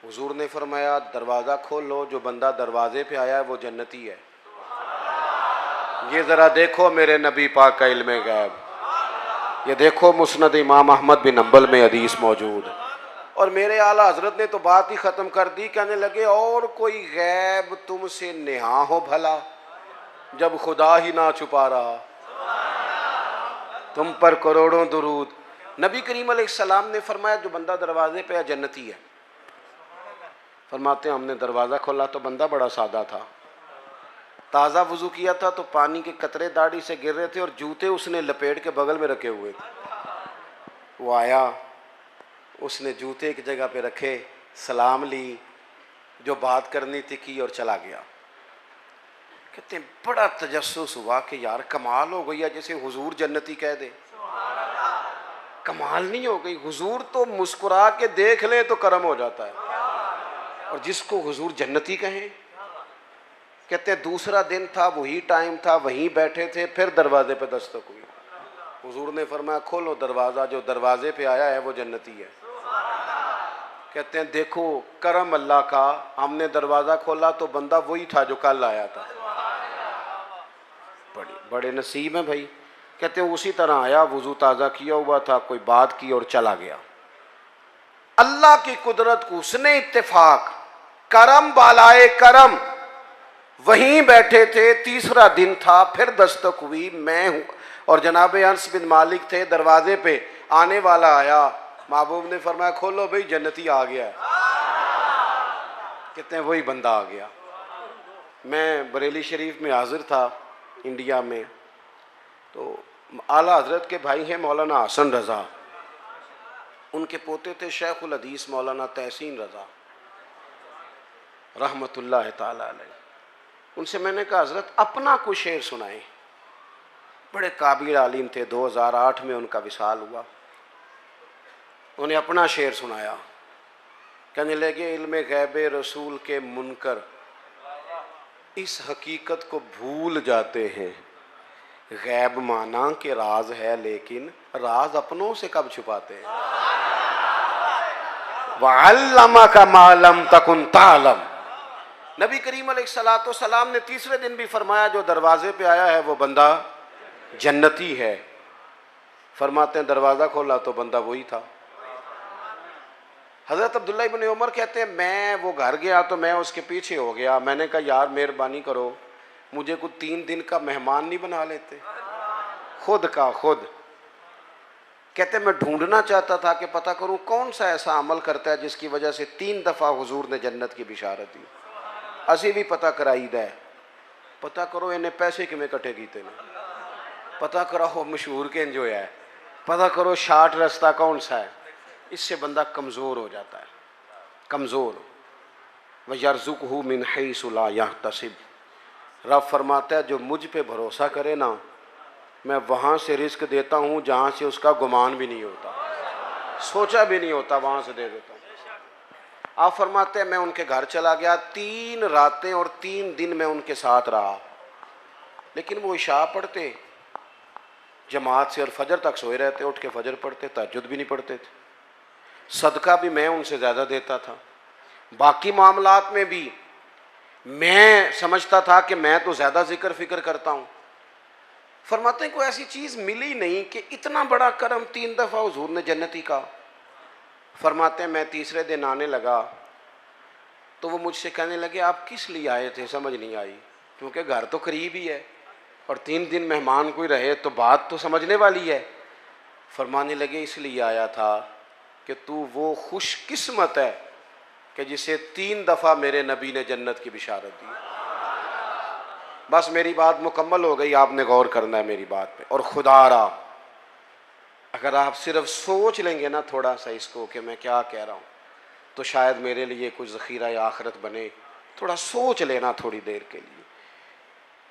[SPEAKER 1] हुजूर ने फरमाया, दरवाज़ा खोलो, जो बंदा दरवाजे पे आया है वो जन्नती है। ये ज़रा देखो मेरे नबी पाक का इल्मे गैब, ये देखो मुस्नद इमाम अहमद बिन हंबल में हदीस मौजूद। और मेरे आला हजरत ने तो बात ही ख़त्म कर दी, कहने लगे, और कोई गैब तुमसे नेहा हो भला जब खुदा ही ना छुपा रहा। तुम पर करोड़ों दुरूद। नबी करीम अलैहिस्सलाम ने फरमाया जो बंदा दरवाजे पे जन्नती है। फरमाते हैं हमने दरवाज़ा खोला तो बंदा बड़ा सादा था, ताज़ा वज़ू किया था तो पानी के कतरे दाढ़ी से गिर रहे थे और जूते उसने लपेट के बगल में रखे हुए थे। वो आया, उसने जूते एक जगह पे रखे, सलाम ली, जो बात करनी थी की और चला गया। कहते हैं बड़ा तजस्सुस हुआ कि यार कमाल हो गई है, जैसे हुजूर जन्नती कह दे। कमाल नहीं हो गई? हुजूर तो मुस्कुरा के देख ले तो कर्म हो जाता है, और जिसको हुजूर जन्नती कहें। कहते हैं दूसरा दिन था, वही टाइम था, वहीं बैठे थे, फिर दरवाजे पे दस्तक हुई। हुजूर ने फरमाया खोलो दरवाज़ा, जो दरवाजे पे आया है वो जन्नती है। कहते हैं देखो करम अल्लाह का, हमने दरवाज़ा खोला तो बंदा वही था जो कल आया था। बड़े नसीब हैं भाई। कहते हैं उसी तरह आया, वुजू ताज़ा किया हुआ था, कोई बात की और चला गया। अल्लाह की कुदरत को उसने इत्तेफाक, करम बालाए करम, वहीं बैठे थे, तीसरा दिन था, फिर दस्तक हुई, मैं हूं और जनाब अनस बिन मालिक थे दरवाजे पे। आने वाला आया, महबूब ने फरमाया खोलो भाई जन्नती आ गया है। कहते हैं वही बंदा आ गया। मैं बरेली शरीफ में हाजिर था इंडिया में, तो आला हजरत के भाई हैं मौलाना हसन रज़ा, उनके पोते थे शेखुल हदीस मौलाना तहसीन रज़ा रहमतुल्लाह ताला अलैह। उनसे मैंने कहा हजरत अपना कुछ शेर सुनाए। बड़े काबिल आलिम थे, 2008 में उनका विसाल हुआ। उन्हें अपना शेर सुनाया। कहने लगे इल्मे गैबे रसूल के मुनकर इस हकीकत को भूल जाते हैं, गैब माना के राज है लेकिन राज अपनों से कब छुपाते हैं। वअल्लमा का मालम तकुन तालम। नबी करीम अलैहिस्सलाम ने तीसरे दिन भी फरमाया जो दरवाजे पे आया है वो बंदा जन्नती है। फरमाते हैं दरवाज़ा खोला तो बंदा वही था। हज़रत अब्दुल्ला इब्न उमर कहते हैं मैं वो घर गया तो मैं उसके पीछे हो गया। मैंने कहा यार मेहरबानी करो, मुझे कुछ 3 दिन का मेहमान नहीं बना लेते, खुद का खुद। कहते मैं ढूंढना चाहता था कि पता करूं कौन सा ऐसा अमल करता है जिसकी वजह से 3 दफ़ा हुजूर ने जन्नत की बिशारत दी। असी भी पता कराई दै, पता करो इन्हें पैसे किमें कट्ठे कीते ने, पता करो मशहूर के जो है, पता करो शार्ट रास्ता कौन सा है। इससे बंदा कमज़ोर हो जाता है, कमज़ोर। वयरज़ुक़हु मिन हैसु ला यहतसिब। रब फरमाता है जो मुझ पे भरोसा करे ना, मैं वहाँ से रिस्क देता हूँ जहाँ से उसका गुमान भी नहीं होता, सोचा भी नहीं होता, वहाँ से दे देता हूँ। आप फरमाते हैं मैं उनके घर चला गया, 3 रातें और 3 दिन मैं उनके साथ रहा, लेकिन वो इशा पढ़ते जमात से और फजर तक सोए रहते, उठ के फजर पढ़ते, तहज्जुद भी नहीं पढ़ते थे। सदका भी मैं उनसे ज़्यादा देता था, बाकी मामलात में भी मैं समझता था कि मैं तो ज़्यादा जिक्र फिक्र करता हूँ। फरमाते हैं कोई ऐसी चीज़ मिली नहीं कि इतना बड़ा करम 3 दफ़ा हुजूर ने जन्नती का। फरमाते हैं मैं तीसरे दिन आने लगा तो वो मुझसे कहने लगे आप किस लिए आए थे, समझ नहीं आई, क्योंकि घर तो करीब ही है और 3 दिन मेहमान कोई रहे तो बात तो समझने वाली है। फरमाने लगे इसलिए आया था कि तू वो खुशकिस्मत है कि जिसे 3 दफ़ा मेरे नबी ने जन्नत की बिशारत दी। बस मेरी बात मुकम्मल हो गई, आपने गौर करना है मेरी बात पे। और खुदारा अगर आप सिर्फ सोच लेंगे ना थोड़ा सा इसको कि मैं क्या कह रहा हूँ, तो शायद मेरे लिए कुछ ज़ख़ीरा या आखिरत बने। थोड़ा सोच लेना थोड़ी देर के लिए,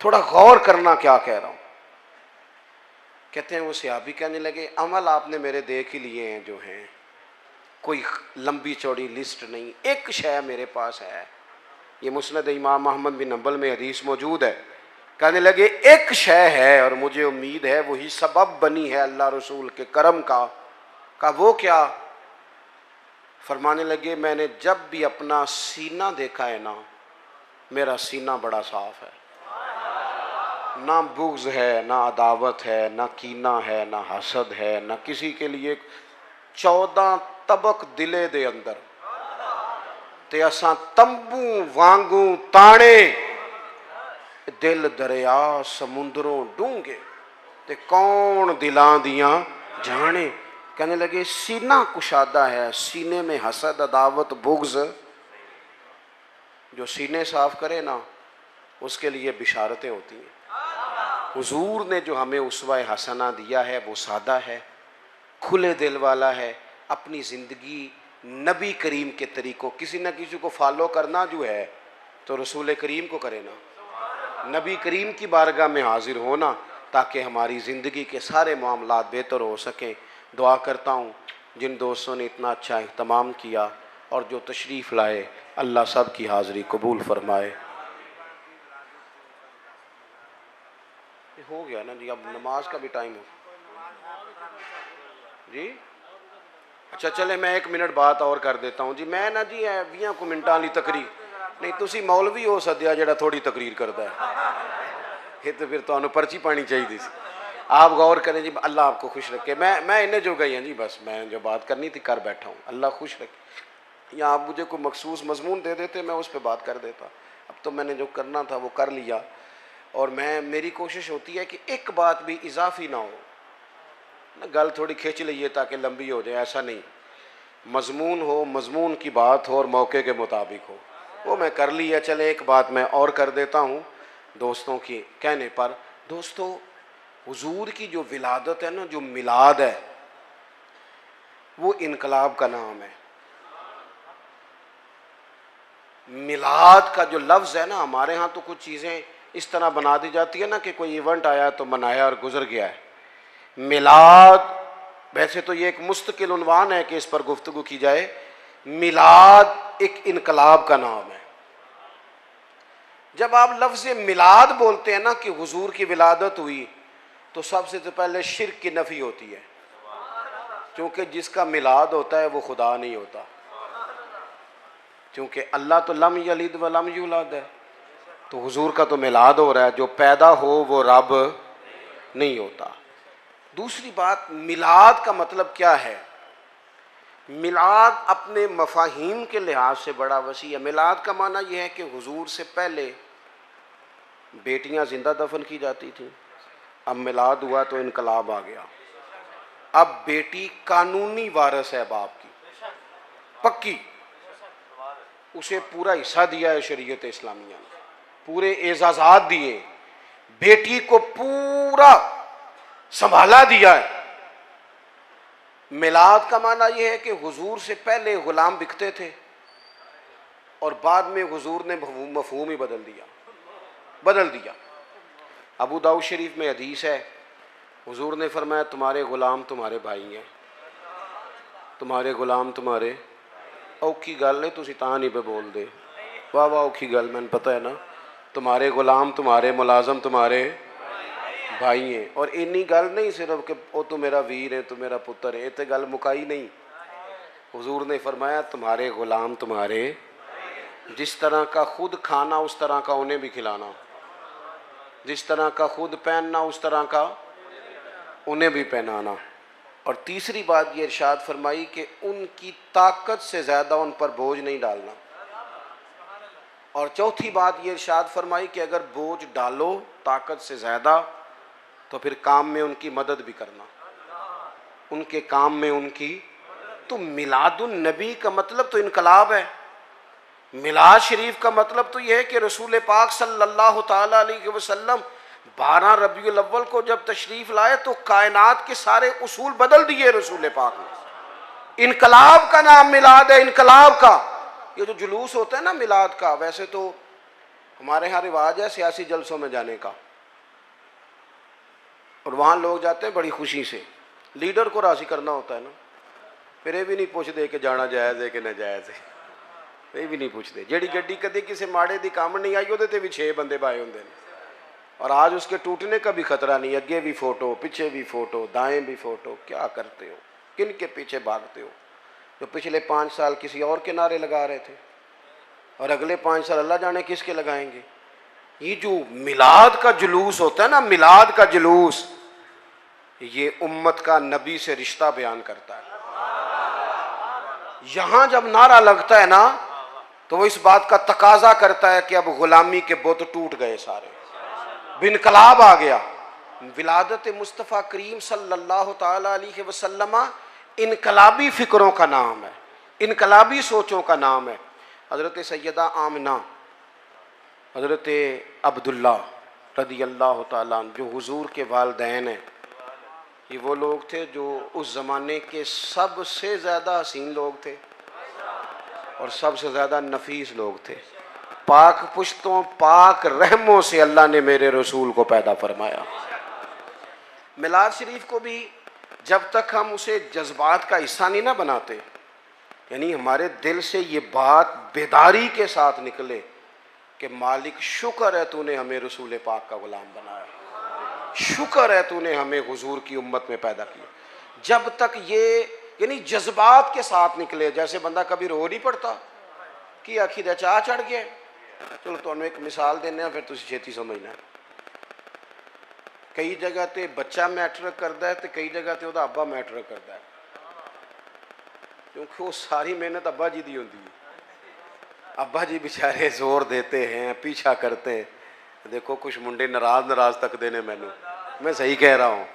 [SPEAKER 1] थोड़ा गौर करना क्या कह रहा हूँ। कहते हैं वो सहाबी कहने लगे अमल आपने मेरे देख ही लिए हैं जो हैं, कोई लंबी चौड़ी लिस्ट नहीं, एक शय मेरे पास है। ये मुस्नद इमाम अहमद बिन हंबल में हदीस मौजूद है। कहने लगे एक शय है और मुझे उम्मीद है वही सबब बनी है अल्लाह रसूल के करम का वो क्या? फरमाने लगे मैंने जब भी अपना सीना देखा है ना, मेरा सीना बड़ा साफ है, ना बुग़्ज़ है, ना अदावत है, ना कीना है, ना हसद है, ना किसी के लिए। 14 तबक दिले दे अंदर ते असा तंबू वांगू ताने, दिल दरिया समुंदरों डूंगे। ते कौन दिलां दियां जाने। कहने लगे सीना कुशादा है, सीने में हसद अदावत बुग़्ज़, जो सीने साफ करे ना उसके लिए बिशारतें होती हैं। हुजूर ने जो हमें उस्वा हसना दिया है वो सादा है, खुले दिल वाला है। अपनी ज़िंदगी नबी करीम के तरीक़ों, किसी न किसी को फॉलो करना जो है तो रसूल करीम को करे ना, नबी करीम की बारगाह में हाजिर होना, ताकि हमारी ज़िंदगी के सारे मामलात बेहतर हो सकें। दुआ करता हूँ जिन दोस्तों ने इतना अच्छा इहतमाम किया और जो तशरीफ़ लाए, अल्लाह सब की हाज़िरी कबूल फ़रमाए। हो गया ना जी, अब नमाज का भी टाइम हो जी। अच्छा चले मैं 1 मिनट बात और कर देता हूँ जी। मैं ना जी 20 मिनटां वाली तकरीर नहीं, तुसी मौलवी हो सद्या जिहड़ा थोड़ी तकरीर करता है, ये तो फिर तुहानू पर्ची पानी चाहिए सी। आप गौर करें जी, अल्लाह आपको खुश रखे। मैं इन्हें जो गई हैं जी, बस मैं जो बात करनी थी कर बैठा हूँ, अल्लाह खुश रखे। या आप मुझे कोई मखसूस मजमून दे देते मैं उस पर बात कर देता। अब तो मैंने जो करना था वो कर लिया, और मेरी कोशिश होती है कि एक बात भी इजाफी ना हो ना, गल थोड़ी खिंच लीए ताकि लंबी हो जाए, ऐसा नहीं। मजमून हो, मजमून की बात हो और मौके के मुताबिक हो, वो मैं कर लिया। चले एक बात मैं और कर देता हूँ दोस्तों के कहने पर। दोस्तों, हुजूर की जो विलादत है ना, जो मिलाद है, वो इनकलाब का नाम है। मिलाद का जो लफ्ज़ है ना, हमारे यहाँ तो कुछ चीज़ें इस तरह बना दी जाती है ना कि कोई इवेंट आया तो मनाया और गुजर गया है। मिलाद वैसे तो ये एक मुस्तकिल उन्वान है कि इस पर गुफ्तगू की जाए। मिलाद एक इनकलाब का नाम है। जब आप लफ्ज़ मिलाद बोलते हैं ना कि हुजूर की विलादत हुई, तो सबसे तो पहले शिर्क की नफ़ी होती है, क्योंकि जिसका मिलाद होता है वो खुदा नहीं होता। क्योंकि अल्लाह तो लम यलिद व लम यूलद है, तो हुजूर का तो मिलाद हो रहा है। जो पैदा हो वो रब नहीं होता। दूसरी बात, मिलाद का मतलब क्या है? मिलाद अपने मफाहीम के लिहाज से बड़ा वसी है। मिलाद का माना यह है कि हुजूर से पहले बेटियां जिंदा दफन की जाती थी, अब मिलाद हुआ तो इनकलाब आ गया। अब बेटी कानूनी वारिस है बाप की, पक्की। उसे पूरा हिस्सा दिया है शरीयत इस्लामिया ने, पूरे एजाजात दिए, बेटी को पूरा संभाला दिया है। मिलाद का माना यह है कि हुजूर से पहले गुलाम बिकते थे और बाद में हुजूर ने मफहूम ही बदल दिया। अबू दाऊद शरीफ में हदीस है, हुजूर ने फरमाया तुम्हारे गुलाम तुम्हारे भाई हैं, तुम्हारे गुलाम तुम्हारे। औखी गल है, तुसी तां नहीं पे बोल दे, वाह वाह औखी गल, मैंने पता है ना। तुम्हारे गुलाम तुम्हारे मुलाजम तुम्हारे भाई हैं। और इन्नी गल नहीं सिर्फ कि वो तो मेरा वीर है, तो मेरा पुत्र है, ये तो गल मुकाई नहीं। हुजूर ने फरमाया तुम्हारे गुलाम तुम्हारे, जिस तरह का खुद खाना उस तरह का उन्हें भी खिलाना, जिस तरह का खुद पहनना उस तरह का उन्हें भी पहनाना। और तीसरी बात ये इरशाद फरमाई कि उनकी ताकत से ज़्यादा उन पर बोझ नहीं डालना। और चौथी बात ये इरशाद फरमाई कि अगर बोझ डालो ताकत से ज़्यादा तो फिर काम में उनकी मदद भी करना, उनके काम में उनकी। तो मिलादुन नबी का मतलब तो इनकलाब है। मिलाद शरीफ का मतलब तो यह है कि रसूल पाक सल्लल्लाहु ताला अलैहि वसल्लम 12 रबीउल अव्वल को जब तशरीफ लाए तो कायनात के सारे उसूल बदल दिए रसूल पाक ने। इनकलाब का नाम मिलाद है, इनकलाब का। ये जो जुलूस होता है ना मिलाद का, वैसे तो हमारे यहाँ रिवाज है सियासी जलसों में जाने का, और वहाँ लोग जाते हैं बड़ी खुशी से, लीडर को राज़ी करना होता है ना, फिर ये भी नहीं पूछते कि जाना जायज़ है कि नाजायज़ है, ये भी नहीं पूछते। जेड़ी गड्डी कदे किसी माड़े दी काम नहीं आई वो भी 6 बंदे पाए होंगे, और आज उसके टूटने का भी खतरा नहीं। अगे भी फोटो, पीछे भी फोटो, दाएं भी फोटो। क्या करते हो, किन के पीछे भागते हो? जो पिछले 5 साल किसी और के नारे लगा रहे थे और अगले 5 साल अल्लाह जाने किसके लगाएंगे। ये जो मिलाद का जुलूस होता है ना, मिलाद का जुलूस, ये उम्मत का नबी से रिश्ता बयान करता है। यहां जब नारा लगता है ना तो वो इस बात का तकाजा करता है कि अब गुलामी के बुत टूट गए सारे, इनकलाब आ गया। विलादत मुस्तफ़ा करीम सल्लल्लाहु ताला अलैहि वसल्लम इनकलाबी फ़िक्रों का नाम है, इनकलाबी सोचों का नाम है। हज़रत सैयदा आमिना, हज़रत अब्दुल्ला रदी अल्लाह ताला जो हुजूर के वालिदैन हैं, ये वो लोग थे जो उस ज़माने के सबसे ज़्यादा हसीन लोग थे और सबसे ज़्यादा नफीस लोग थे। पाक पुश्तों पाक रहमों से अल्लाह ने मेरे रसूल को पैदा फरमाया। मिलाद शरीफ को भी जब तक हम उसे जज्बात का हिस्सा नहीं ना बनाते, यानी हमारे दिल से ये बात बेदारी के साथ निकले कि मालिक शुक्र है तूने हमें रसूल पाक का गुलाम बनाया, शुक्र है तूने हमें हुजूर की उम्मत में पैदा किया, जब तक ये यानी जज्बात के साथ निकले। जैसे बंदा कभी रो नहीं पड़ता कि आखी दा चाह चढ़ गया। चलो तुहानू एक मिसाल देने, फिर तुसीं छेती समझना। कई जगह ते बच्चा मैटर करता है तो कई जगह ते उहदा अब्बा मैटर करता है, क्योंकि वो सारी मेहनत अब्बा जी दी होंदी है। अब्बा जी बेचारे जोर देते हैं, पीछा करते हैं। देखो कुछ मुंडे नाराज तकते ने मैनू, मैं सही कह रहा हूँ।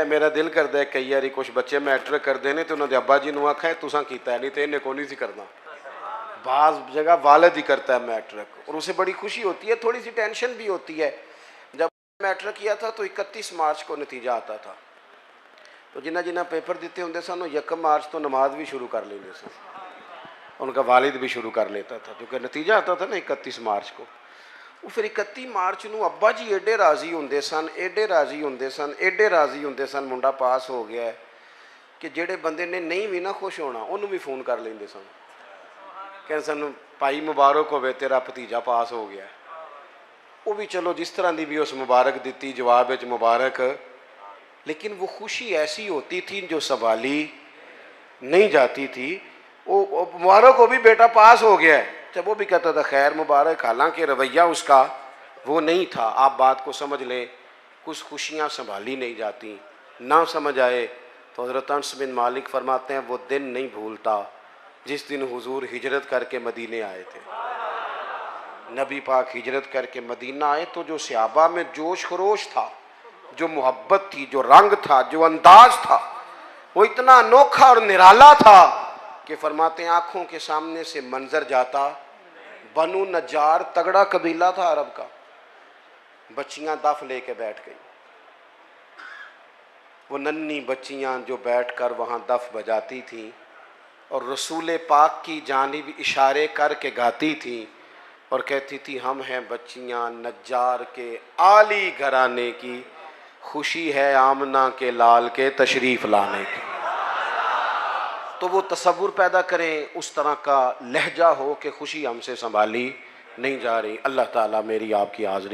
[SPEAKER 1] मेरा दिल करता है कई बार कुछ बच्चे मैट्रिक करते हैं तो उन्होंने अब्बा जी ने आखा है तुसा किया नहीं तो इन्हें को नहीं सी करना। बाज़ जगह वालिद ही करता है मैट्रिक और उसे बड़ी खुशी होती है, थोड़ी सी टेंशन भी होती है। जब मैट्रिक किया था तो 31 मार्च को नतीजा आता था, तो जिन्हें पेपर दिते होंगे सन 1 मार्च तो नमाज भी शुरू कर लेंगे सन, उनका वालिद भी शुरू कर लेता था, क्योंकि नतीजा आता था ना 31 मार्च को। वो फिर 31 मार्च को अब्बा जी एडे राजी होंगे सन, एडे राजी होंगे सन, एडे राजी होंगे सन, मुंडा पास हो गया है कि जेडे बंदे ने नहीं भी ना खुश होना उन्होंने भी फोन कर लेंगे सन, कह सन भाई मुबारक हो तेरा भतीजा पास हो गया। वो भी चलो जिस तरह की भी उस मुबारक दी, जवाब में मुबारक, लेकिन वो खुशी ऐसी होती थी जो संभाली नहीं जाती थी। वो मुबारक हो भी बेटा पास हो गया है, जब वो भी कहता था खैर मुबारक, हालांकि रवैया उसका वो नहीं था। आप बात को समझ लें, कुछ खुशियाँ संभाली नहीं जाती। ना समझ आए तो हज़रत अनस बिन मालिक फरमाते हैं वो दिन नहीं भूलता जिस दिन हुजूर हिजरत करके मदीने आए थे। नबी पाक हिजरत करके मदीना आए तो जो सहाबा में जोश खरोश था, जो मोहब्बत थी, जो रंग था, जो अंदाज था, वो इतना अनोखा और निराला था कि फरमाते हैं आँखों के सामने से मंजर जाता। बनु नज्जार तगड़ा कबीला था अरब का, बच्चियां दफ लेके बैठ गई। वो नन्ही बच्चियां जो बैठकर वहाँ दफ बजाती थीं और रसूल पाक की जानिब इशारे करके गाती थी और कहती थी हम हैं बच्चियां नज्जार के आली घराने की, खुशी है आमना के लाल के तशरीफ़ लाने की। तो वो तसव्वुर पैदा करें, उस तरह का लहजा हो कि खुशी हमसे संभाली नहीं जा रही। अल्लाह ताला मेरी आपकी हाज़िरी